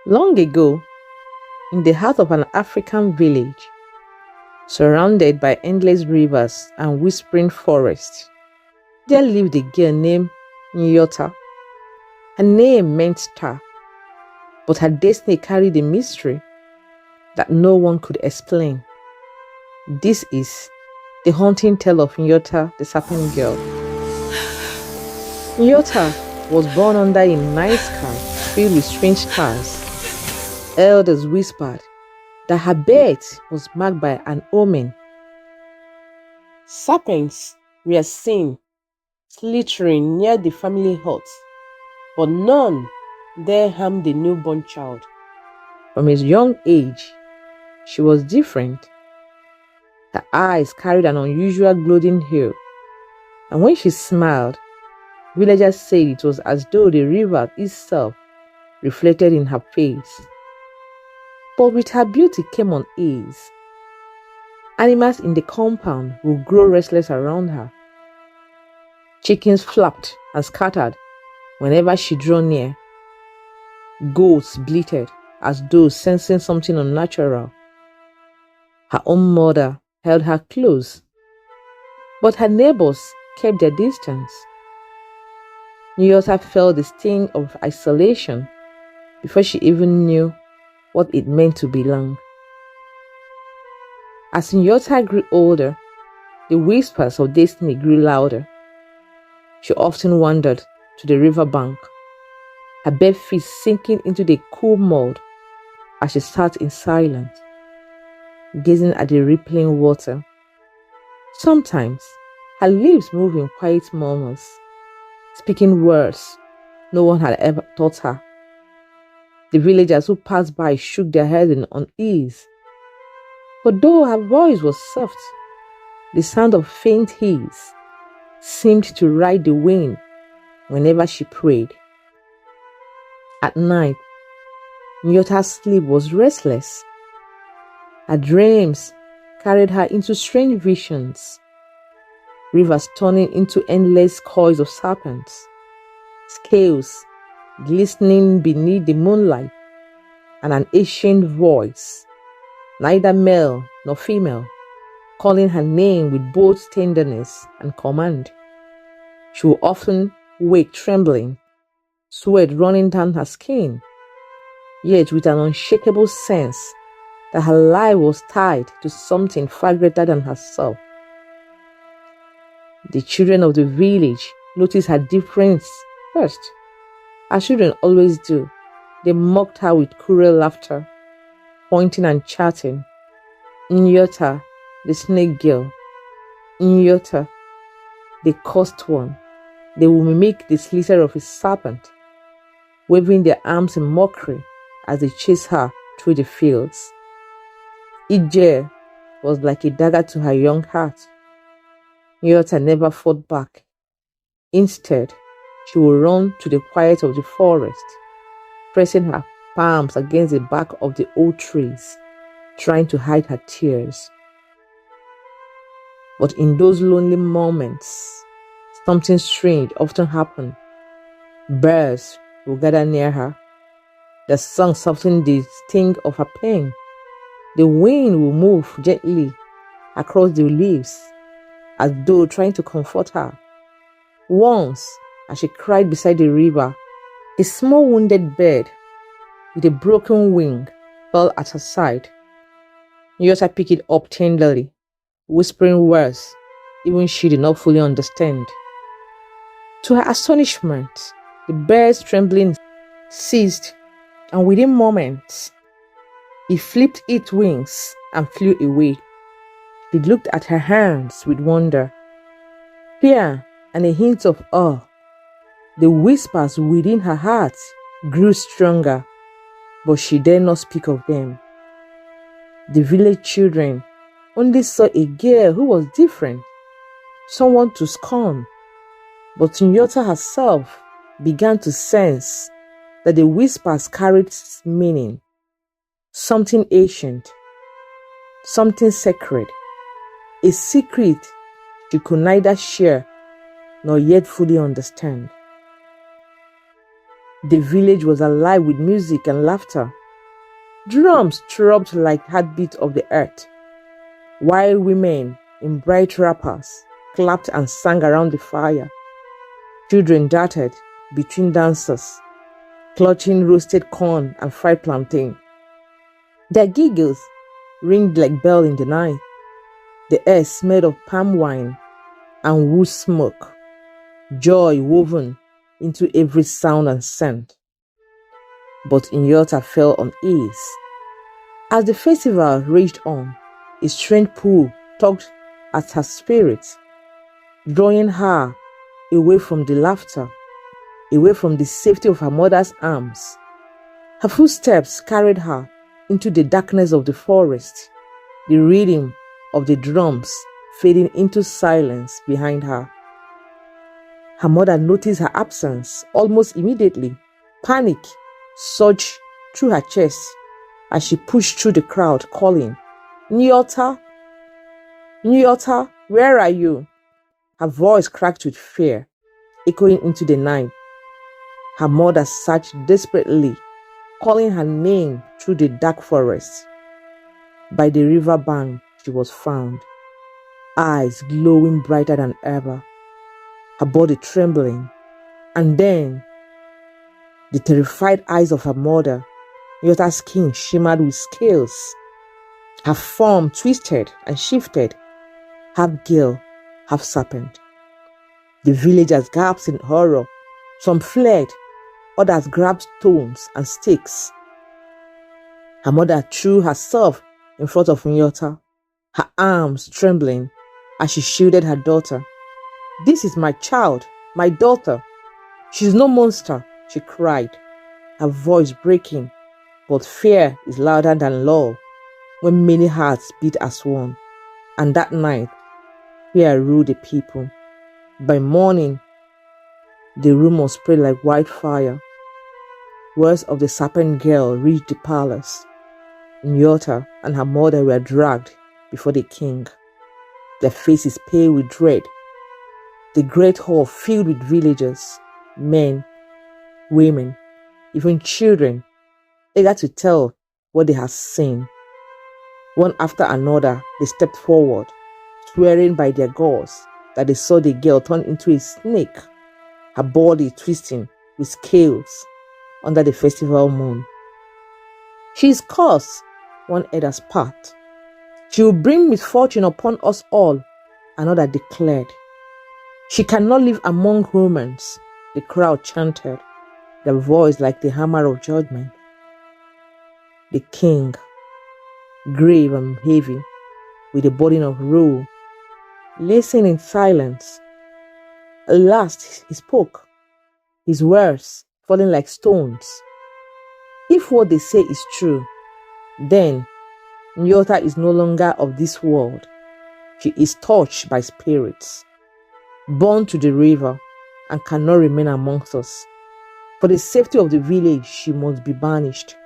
Long ago, in the heart of an African village, surrounded by endless rivers and whispering forests, there lived a girl named Nyota. Her name meant star, but her destiny carried a mystery that no one could explain. This is the haunting tale of Nyota, the Serpent girl. Nyota was born under a night sky filled with strange stars. Elders whispered that her birth was marked by an omen. Serpents were seen slithering near the family hut, but none dare harm the newborn child. From a young age, she was different. Her eyes carried an unusual glowing hue, and when she smiled, villagers said it was as though the river itself reflected in her face. But with her beauty came unease. Animals in the compound would grow restless around her. Chickens flapped and scattered whenever she drew near. Goats bleated as though sensing something unnatural. Her own mother held her close, but her neighbors kept their distance. Nyota felt the sting of isolation before she even knew what it meant to belong. As Nyota grew older, the whispers of destiny grew louder. She often wandered to the riverbank, her bare feet sinking into the cool mud as she sat in silence, gazing at the rippling water. Sometimes her lips moved in quiet murmurs, speaking words no one had ever taught her. The villagers who passed by shook their heads in unease. But though her voice was soft, the sound of faint hiss seemed to ride the wind whenever she prayed. At night, Nyota's sleep was restless. Her dreams carried her into strange visions, rivers turning into endless coils of serpents, scales glistening beneath the moonlight, and an ancient voice, neither male nor female, calling her name with both tenderness and command. She would often wake trembling, sweat running down her skin, yet with an unshakable sense that her life was tied to something far greater than herself. The children of the village noticed her difference first. As children always do, they mocked her with cruel laughter, pointing and chatting. Nyota, the snake girl. Nyota, the cursed one. They will mimic the slither of a serpent, waving their arms in mockery as they chase her through the fields. Each jeer was like a dagger to her young heart. Nyota never fought back. Instead, she would run to the quiet of the forest, pressing her palms against the bark of the old trees, trying to hide her tears. But in those lonely moments, something strange often happened. Birds would gather near her. The song softened the sting of her pain. The wind would move gently across the leaves, as though trying to comfort her. Once, as she cried beside the river, a small wounded bird with a broken wing fell at her side. Nyota picked it up tenderly, whispering words even she did not fully understand. To her astonishment, the bird's trembling ceased, and within moments, it flipped its wings and flew away. She looked at her hands with wonder, fear, and a hint of awe. The whispers within her heart grew stronger, but she dared not speak of them. The village children only saw a girl who was different, someone to scorn. But Nyota herself began to sense that the whispers carried meaning, something ancient, something sacred, a secret she could neither share nor yet fully understand. The village was alive with music and laughter. Drums throbbed like heartbeats of the earth, while women in bright wrappers clapped and sang around the fire. Children darted between dancers, clutching roasted corn and fried plantain. Their giggles ringed like bells in the night. The air smelled of palm wine and wood smoke, joy woven into every sound and scent. But Nyota felt unease. As the festival raged on, a strange pull tugged at her spirit, drawing her away from the laughter, away from the safety of her mother's arms. Her footsteps carried her into the darkness of the forest, the rhythm of the drums fading into silence behind her. Her mother noticed her absence almost immediately. Panic surged through her chest as she pushed through the crowd, calling, "Nyota! Nyota, where are you?" Her voice cracked with fear, echoing into the night. Her mother searched desperately, calling her name through the dark forest. By the river bank, she was found, eyes glowing brighter than ever, her body trembling. And then, the terrified eyes of her mother, Nyota's skin shimmered with scales. Her form twisted and shifted, half girl, half serpent. The villagers gasped in horror. Some fled, others grabbed stones and sticks. Her mother threw herself in front of Nyota, her arms trembling as she shielded her daughter. "This is my child, my daughter. She's no monster," she cried, her voice breaking. But fear is louder than love when many hearts beat as one. And that night, fear ruled the people. By morning, the rumor spread like wildfire. Words of the serpent girl reached the palace. Nyota and her mother were dragged before the king, their faces pale with dread. The great hall filled with villagers, men, women, even children, eager to tell what they had seen. One after another, they stepped forward, swearing by their gods that they saw the girl turn into a snake, her body twisting with scales under the festival moon. "She is cursed," one elder spat. "She will bring misfortune upon us all," another declared. "She cannot live among humans," the crowd chanted, their voice like the hammer of judgment. The king, grave and heavy, with a burden of rule, listened in silence. At last he spoke, his words falling like stones. "If what they say is true, then Nyota is no longer of this world. She is touched by spirits, born to the river, and cannot remain amongst us. For the safety of the village, she must be banished."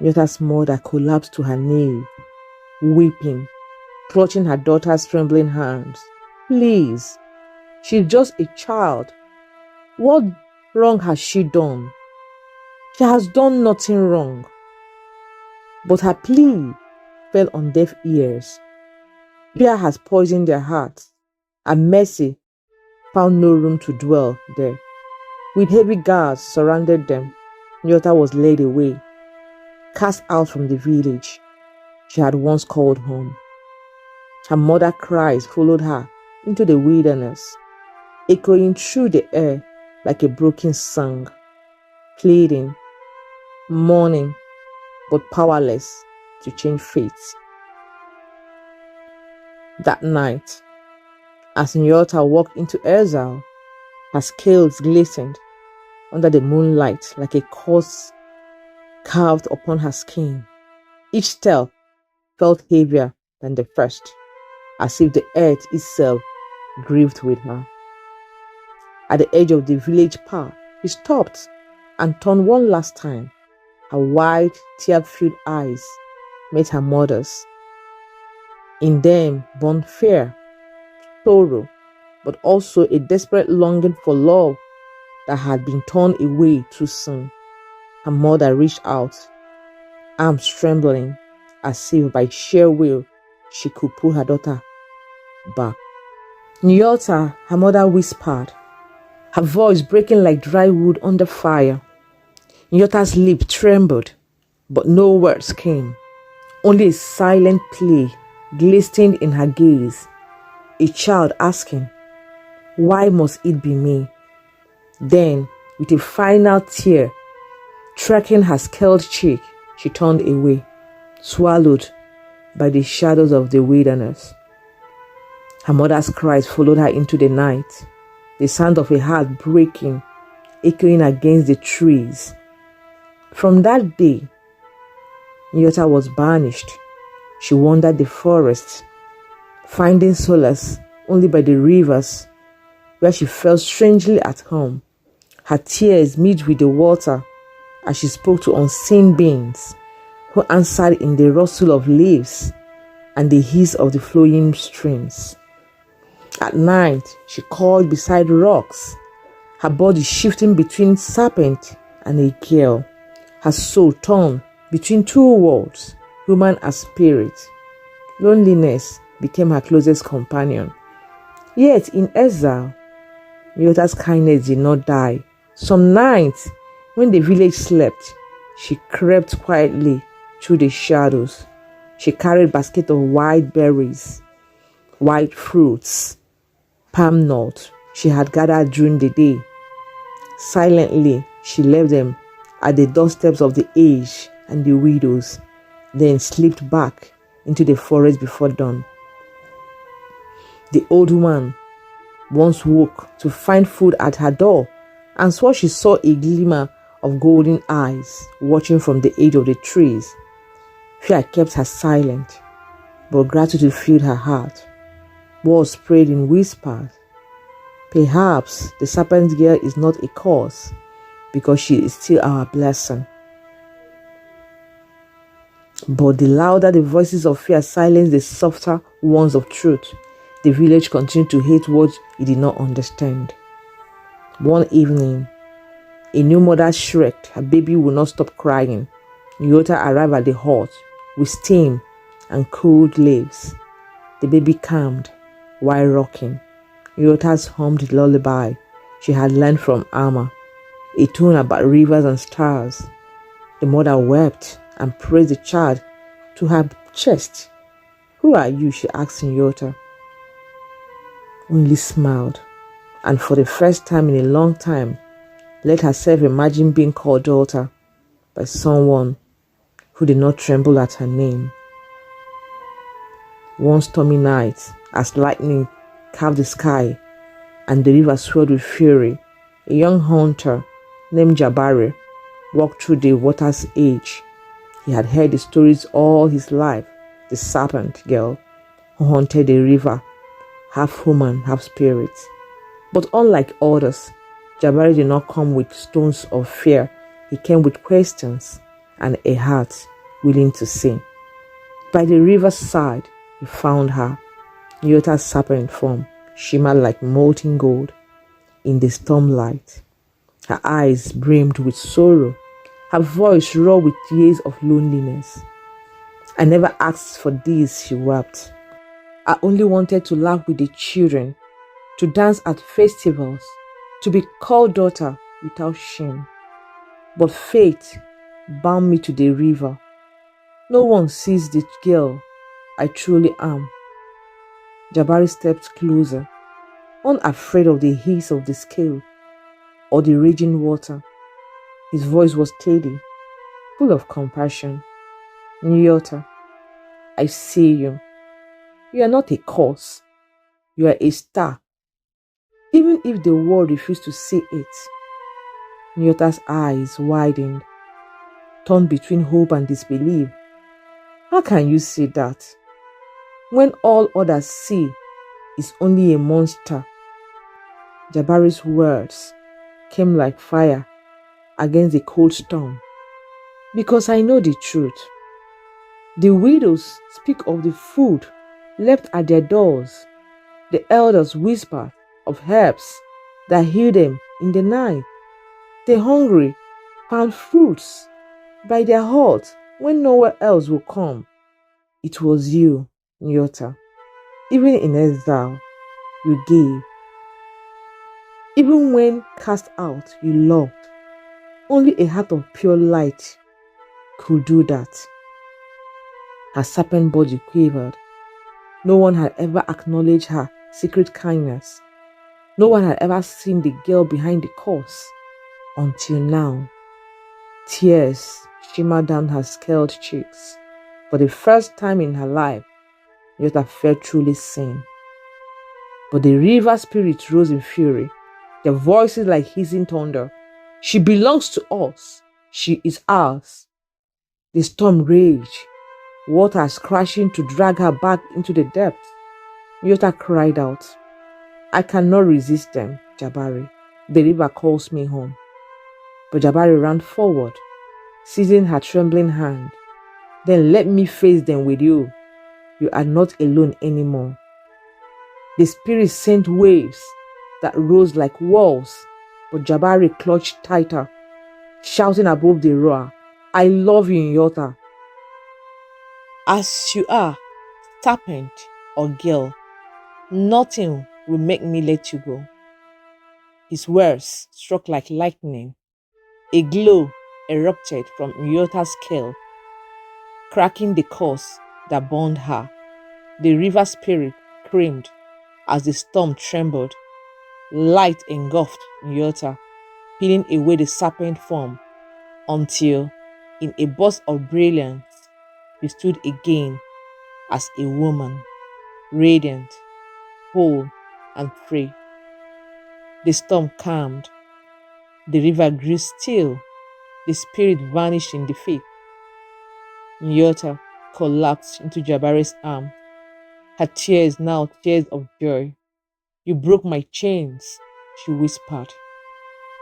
Nyota's mother collapsed to her knees, weeping, clutching her daughter's trembling hands. "Please, she's just a child. What wrong has she done? She has done nothing wrong." But her plea fell on deaf ears. Fear has poisoned their hearts, and mercy found no room to dwell there. With heavy guards surrounded them, Nyota was led away, cast out from the village she had once called home. Her mother's cries followed her into the wilderness, echoing through the air like a broken song, pleading, mourning, but powerless to change fate. That night, as Nyota walked into exile, her scales glistened under the moonlight like a curse carved upon her skin. Each step felt heavier than the first, as if the earth itself grieved with her. At the edge of the village path, she stopped and turned one last time. Her wide, tear-filled eyes met her mother's. In them burned fear, sorrow, but also a desperate longing for love that had been torn away too soon. Her mother reached out, arms trembling, as if by sheer will she could pull her daughter back. Nyota, her mother whispered, her voice breaking like dry wood under fire. Nyota's lip trembled, but no words came. Only a silent plea glistened in her gaze, a child asking, "Why must it be me?" Then, with a final tear tracking her scald cheek, she turned away, swallowed by the shadows of the wilderness. Her mother's cries followed her into the night, the sound of a heart breaking, echoing against the trees. From that day, Nyota was banished. She wandered the forests, finding solace only by the rivers, where she felt strangely at home. Her tears mixed with the water as she spoke to unseen beings who answered in the rustle of leaves and the hiss of the flowing streams. At night, she called beside rocks, her body shifting between Serpent and a girl, her soul torn between two worlds, human and spirit. Loneliness became her closest companion. Yet in exile, Nyota's kindness did not die. Some nights, when the village slept, she crept quietly through the shadows. She carried baskets of white berries, white fruits, palm nuts she had gathered during the day. Silently, she left them at the doorsteps of the aged and the widows, then slipped back into the forest before dawn. The old woman once woke to find food at her door and swore she saw a glimmer of golden eyes watching from the edge of the trees. Fear kept her silent, but gratitude filled her heart. Words prayed in whispers. Perhaps the serpent girl is not a curse, because she is still our blessing. But the louder the voices of fear silenced the softer ones of truth, the village continued to hate what it did not understand. One evening, a new mother shrieked her baby would not stop crying. Nyota arrived at the hut with steam and cold leaves. The baby calmed while rocking. Nyota's hummed lullaby she had learned from Amma, a tune about rivers and stars. The mother wept and pressed the child to her chest. "Who are you?" she asked Nyota. Only smiled, and for the first time in a long time, let herself imagine being called daughter by someone who did not tremble at her name. One stormy night, as lightning carved the sky and the river swelled with fury, a young hunter named Jabari walked through the water's edge. He had heard the stories all his life, the serpent girl who haunted the river, half human, half spirit. But unlike others, Jabari did not come with stones of fear. He came with questions and a heart willing to see. By the river's side, he found her. Nyota's serpent form shimmered like molten gold in the stormlight. Her eyes brimmed with sorrow, her voice raw with years of loneliness. "I never asked for this," she wept. "I only wanted to laugh with the children, to dance at festivals, to be called daughter without shame. But fate bound me to the river. No one sees the girl I truly am." Jabari stepped closer, unafraid of the hiss of the scale or the raging water. His voice was steady, full of compassion. "Nyota, I see you. You are not a curse. You are a star. Even if the world refused to see it." Nyota's eyes widened, torn between hope and disbelief. "How can you say that, when all others see is only a monster?" Jabari's words came like fire against the cold storm. "Because I know the truth. The widows speak of the food left at their doors. The elders whisper of herbs that heal them in the night. The hungry found fruits by their hearts when nowhere else will come. It was you, Nyota. Even in exile, you gave. Even when cast out, you loved. Only a heart of pure light could do that. Her serpent body quivered. No one had ever acknowledged her secret kindness. No one had ever seen the girl behind the curse. Until now. Tears shimmered down her scaled cheeks. For the first time in her life, Nyota felt truly seen. But the river spirit rose in fury, their voices like hissing thunder. She belongs to us. She is ours. The storm raged, waters crashing to drag her back into the depths. Nyota cried out, I cannot resist them, Jabari. The river calls me home. But Jabari ran forward, seizing her trembling hand. Then let me face them with you. You are not alone anymore. The spirit sent waves that rose like walls, but Jabari clutched tighter, shouting above the roar, I love you, Nyota. As you are, serpent or girl, nothing will make me let you go. His words struck like lightning. A glow erupted from Nyota's scale, cracking the curse that bound her. The river spirit screamed as the storm trembled. Light engulfed Nyota, peeling away the serpent form, until, in a burst of brilliance, she stood again as a woman, radiant, whole, and free. The storm calmed. The river grew still. The spirit vanished in defeat. Nyota collapsed into Jabari's arm, her tears now tears of joy. You broke my chains, she whispered,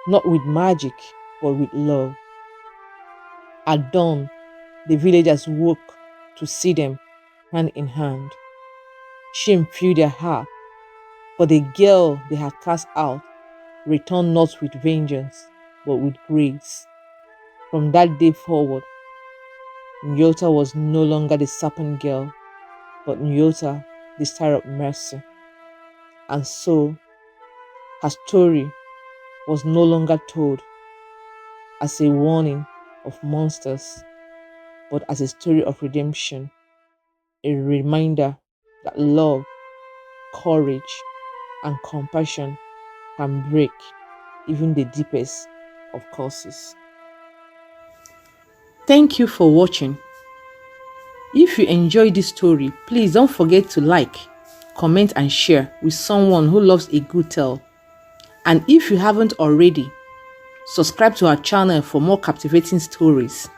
not with magic, but with love. At dawn, the villagers woke to see them hand in hand. Shame filled their heart, for the girl they had cast out returned not with vengeance, but with grace. From that day forward, Nyota was no longer the serpent girl, but Nyota, the star of mercy. And so, her story was no longer told as a warning of monsters, but as a story of redemption, a reminder that love, courage, and compassion can break even the deepest of curses. Thank you for watching. If you enjoyed this story, please don't forget to like, comment, and share with someone who loves a good tale. And if you haven't already, subscribe to our channel for more captivating stories.